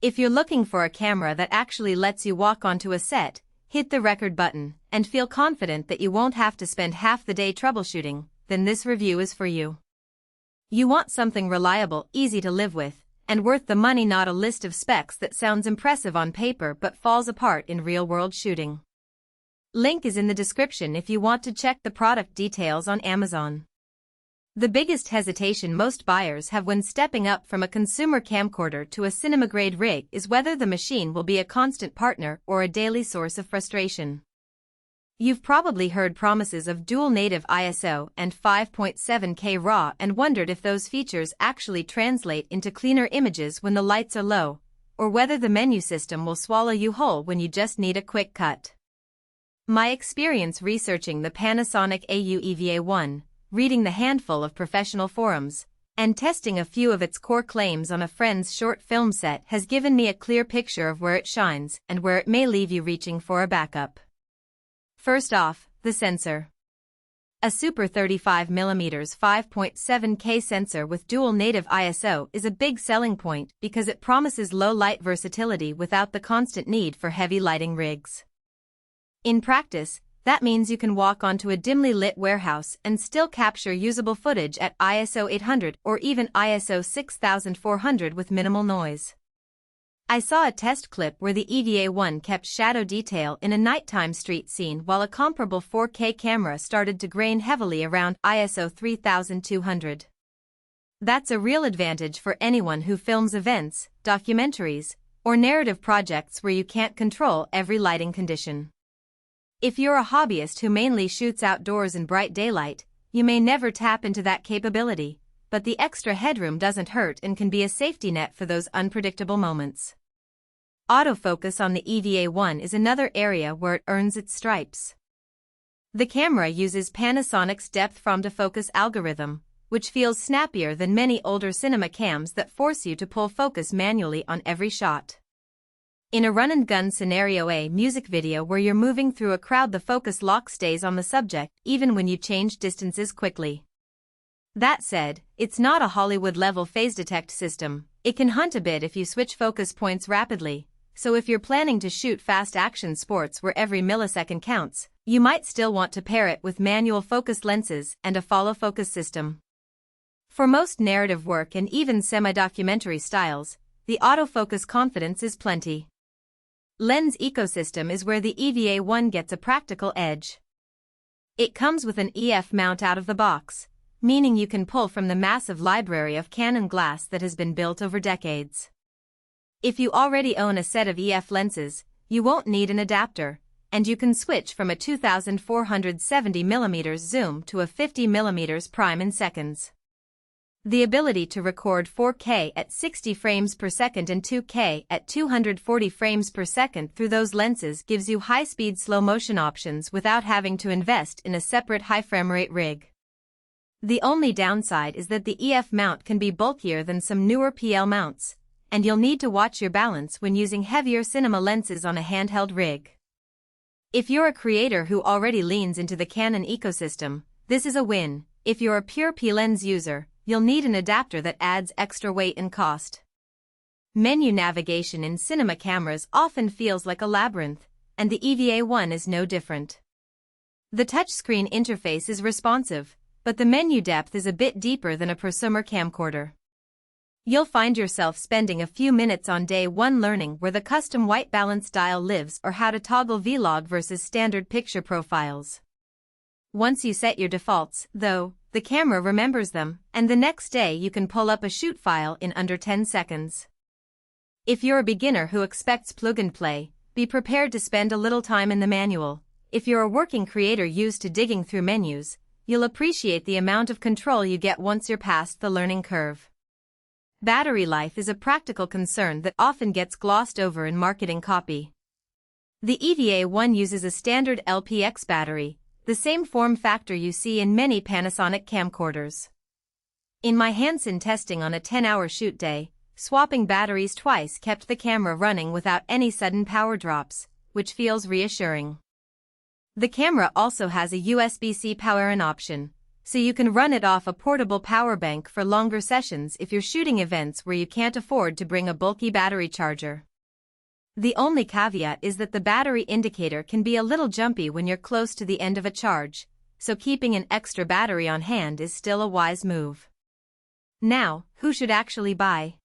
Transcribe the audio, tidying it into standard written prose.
If you're looking for a camera that actually lets you walk onto a set, hit the record button, and feel confident that you won't have to spend half the day troubleshooting, then this review is for you. You want something reliable, easy to live with, and worth the money, not a list of specs that sounds impressive on paper but falls apart in real-world shooting. Link is in the description if you want to check the product details on Amazon. The biggest hesitation most buyers have when stepping up from a consumer camcorder to a cinema-grade rig is whether the machine will be a constant partner or a daily source of frustration. You've probably heard promises of dual native ISO and 5.7K RAW and wondered if those features actually translate into cleaner images when the lights are low, or whether the menu system will swallow you whole when you just need a quick cut. My experience researching the Panasonic AU-EVA1, reading the handful of professional forums, and testing a few of its core claims on a friend's short film set has given me a clear picture of where it shines and where it may leave you reaching for a backup. First off, the sensor. A Super 35mm 5.7K sensor with dual native ISO is a big selling point because it promises low light versatility without the constant need for heavy lighting rigs. In practice, that means you can walk onto a dimly lit warehouse and still capture usable footage at ISO 800 or even ISO 6400 with minimal noise. I saw a test clip where the EVA1 kept shadow detail in a nighttime street scene while a comparable 4K camera started to grain heavily around ISO 3200. That's a real advantage for anyone who films events, documentaries, or narrative projects where you can't control every lighting condition. If you're a hobbyist who mainly shoots outdoors in bright daylight, you may never tap into that capability, but the extra headroom doesn't hurt and can be a safety net for those unpredictable moments. Autofocus on the EVA1 is another area where it earns its stripes. The camera uses Panasonic's depth from to focus algorithm, which feels snappier than many older cinema cams that force you to pull focus manually on every shot. In a run-and-gun scenario, a music video where you're moving through a crowd, the focus lock stays on the subject even when you change distances quickly. That said, it's not a Hollywood-level phase detect system. It can hunt a bit if you switch focus points rapidly, so if you're planning to shoot fast action sports where every millisecond counts, you might still want to pair it with manual focus lenses and a follow-focus system. For most narrative work and even semi-documentary styles, the autofocus confidence is plenty. Lens ecosystem is where the EVA1 gets a practical edge. It comes with an EF mount out of the box, meaning you can pull from the massive library of Canon glass that has been built over decades. If you already own a set of EF lenses, you won't need an adapter, and you can switch from a 2470mm zoom to a 50mm prime in seconds. The ability to record 4K at 60 frames per second and 2K at 240 frames per second through those lenses gives you high-speed slow-motion options without having to invest in a separate high frame rate rig. The only downside is that the EF mount can be bulkier than some newer PL mounts, and you'll need to watch your balance when using heavier cinema lenses on a handheld rig. If you're a creator who already leans into the Canon ecosystem, this is a win. If you're a pure P-lens user, you'll need an adapter that adds extra weight and cost. Menu navigation in cinema cameras often feels like a labyrinth, and the EVA1 is no different. The touchscreen interface is responsive, but the menu depth is a bit deeper than a prosumer camcorder. You'll find yourself spending a few minutes on day one learning where the custom white balance dial lives or how to toggle vlog versus standard picture profiles. Once you set your defaults, though, the camera remembers them, and the next day you can pull up a shoot file in under 10 seconds. If you're a beginner who expects plug and play, be prepared to spend a little time in the manual. If you're a working creator used to digging through menus, you'll appreciate the amount of control you get once you're past the learning curve. Battery life is a practical concern that often gets glossed over in marketing copy. The EVA1 uses a standard LPX battery, the same form factor you see in many Panasonic camcorders. In my hands-on testing on a 10-hour shoot day, swapping batteries twice kept the camera running without any sudden power drops, which feels reassuring. The camera also has a USB-C power-in option, so you can run it off a portable power bank for longer sessions if you're shooting events where you can't afford to bring a bulky battery charger. The only caveat is that the battery indicator can be a little jumpy when you're close to the end of a charge, so keeping an extra battery on hand is still a wise move. Now, who should actually buy